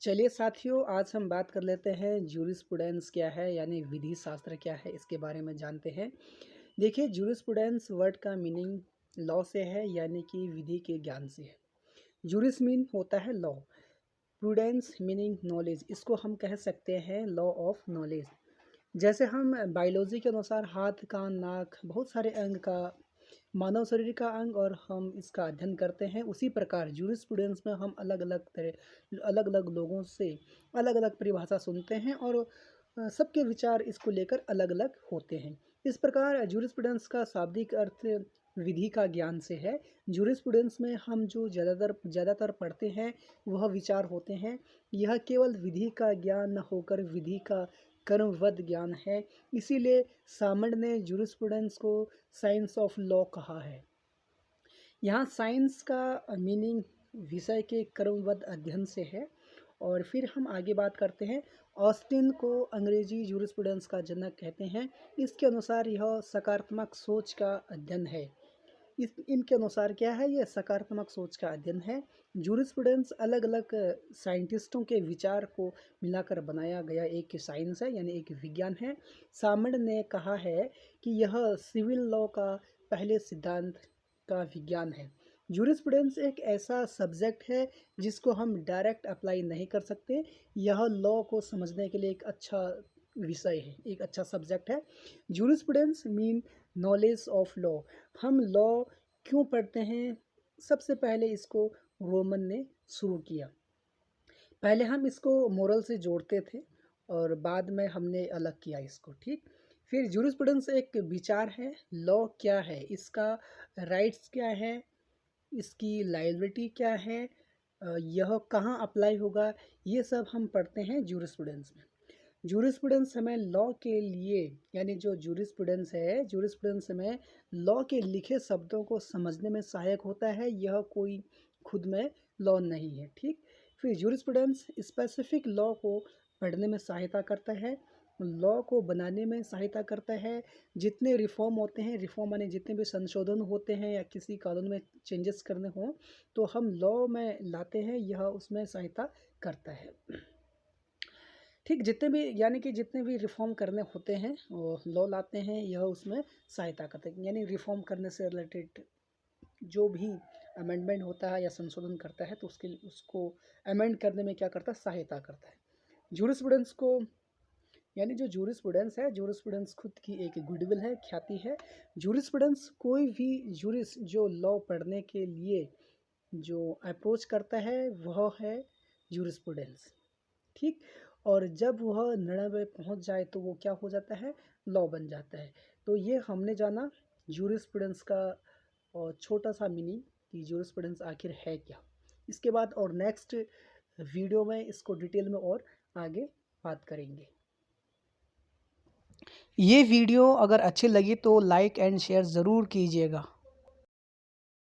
चलिए साथियों, आज हम बात कर लेते हैं जूरिस्प्रूडेंस क्या है यानी विधि शास्त्र क्या है, इसके बारे में जानते हैं। देखिए, जूरिस्प्रूडेंस वर्ड का मीनिंग लॉ से है यानी कि विधि के ज्ञान से है। जूरिस मीन होता है लॉ, प्रूडेंस मीनिंग नॉलेज, इसको हम कह सकते हैं लॉ ऑफ नॉलेज। जैसे हम बायोलॉजी के अनुसार हाथ, कान, नाक, बहुत सारे अंग का मानव शरीर का अंग और हम इसका अध्ययन करते हैं, उसी प्रकार जूरिस्प्रूडेंस में हम अलग अलग लोगों से अलग अलग परिभाषा सुनते हैं और सबके विचार इसको लेकर अलग अलग होते हैं। इस प्रकार जूरिस्प्रूडेंस का शाब्दिक अर्थ विधि का ज्ञान से है। जूरिस्प्रूडेंस में हम जो ज़्यादातर पढ़ते हैं वह विचार होते हैं। यह केवल विधि का ज्ञान न होकर विधि का कर्मवद ज्ञान है। इसीलिए सामंड ने जूरिस्प्रूडेंस को साइंस ऑफ लॉ कहा है। यहाँ साइंस का मीनिंग विषय के क्रमबद्ध अध्ययन से है। और फिर हम आगे बात करते हैं। ऑस्टिन को अंग्रेजी जूरिस्प्रूडेंस का जनक कहते हैं। इसके अनुसार यह सकारात्मक सोच का अध्ययन है। इनके अनुसार क्या है, यह सकारात्मक सोच का अध्ययन है। जूरिस्प्रूडेंस अलग अलग साइंटिस्टों के विचार को मिलाकर बनाया गया एक साइंस है यानी एक विज्ञान है। सामंड ने कहा है कि यह सिविल लॉ का पहले सिद्धांत का विज्ञान है। जूरिस्प्रूडेंस एक ऐसा सब्जेक्ट है जिसको हम डायरेक्ट अप्लाई नहीं कर सकते। यह लॉ को समझने के लिए एक अच्छा विषय है, एक अच्छा सब्जेक्ट है। Jurisprudence mean knowledge of law. हम लॉ क्यों पढ़ते हैं? सबसे पहले इसको रोमन ने शुरू किया। पहले हम इसको मोरल से जोड़ते थे और बाद में हमने अलग किया इसको, ठीक। फिर जूरिस्प्रूडेंस एक विचार है, लॉ क्या है, इसका राइट्स क्या है, इसकी लायबिलिटी क्या है, यह कहाँ अप्लाई होगा, ये सब हम पढ़ते हैं जूरिस्प्रूडेंस में। जूरिस्प्रूडेंस हमें लॉ के लिए यानी जो जूरिस्प्रूडेंस है, जूरिस्प्रूडेंस में लॉ के लिखे शब्दों को समझने में सहायक होता है। यह कोई खुद में लॉ नहीं है, ठीक। फिर जूरिस्प्रूडेंस स्पेसिफिक लॉ को पढ़ने में सहायता करता है, लॉ को बनाने में सहायता करता है। जितने रिफॉर्म होते हैं, रिफॉर्म माने जितने भी संशोधन होते हैं या किसी कानून में चेंजेस करने हों तो हम लॉ में लाते हैं, यह उसमें सहायता करता है, ठीक। जितने भी यानी कि जितने भी रिफॉर्म करने होते हैं वो लॉ लाते हैं, यह उसमें सहायता करते हैं। यानी रिफॉर्म करने से रिलेटेड जो भी अमेंडमेंट होता है या संशोधन करता है तो उसको अमेंड करने में क्या करता है, सहायता करता है। जूरिस्प्रूडेंस को यानी जो जूरिस्प्रूडेंस है, जूरिस्प्रूडेंस खुद की एक गुडविल है, ख्याति है। जूरिस्प्रूडेंस कोई भी जूरिस जो लॉ पढ़ने के लिए जो अप्रोच करता है वह है जूरिस्प्रूडेंस, ठीक। और जब वह निर्णय में पहुंच जाए तो वो क्या हो जाता है, लॉ बन जाता है। तो ये हमने जाना जूरिस्प्रूडेंस का और छोटा सा मीनिंग कि जूरिस्प्रूडेंस आखिर है क्या। इसके बाद और नेक्स्ट वीडियो में इसको डिटेल में और आगे बात करेंगे। ये वीडियो अगर अच्छी लगी तो लाइक एंड शेयर ज़रूर कीजिएगा।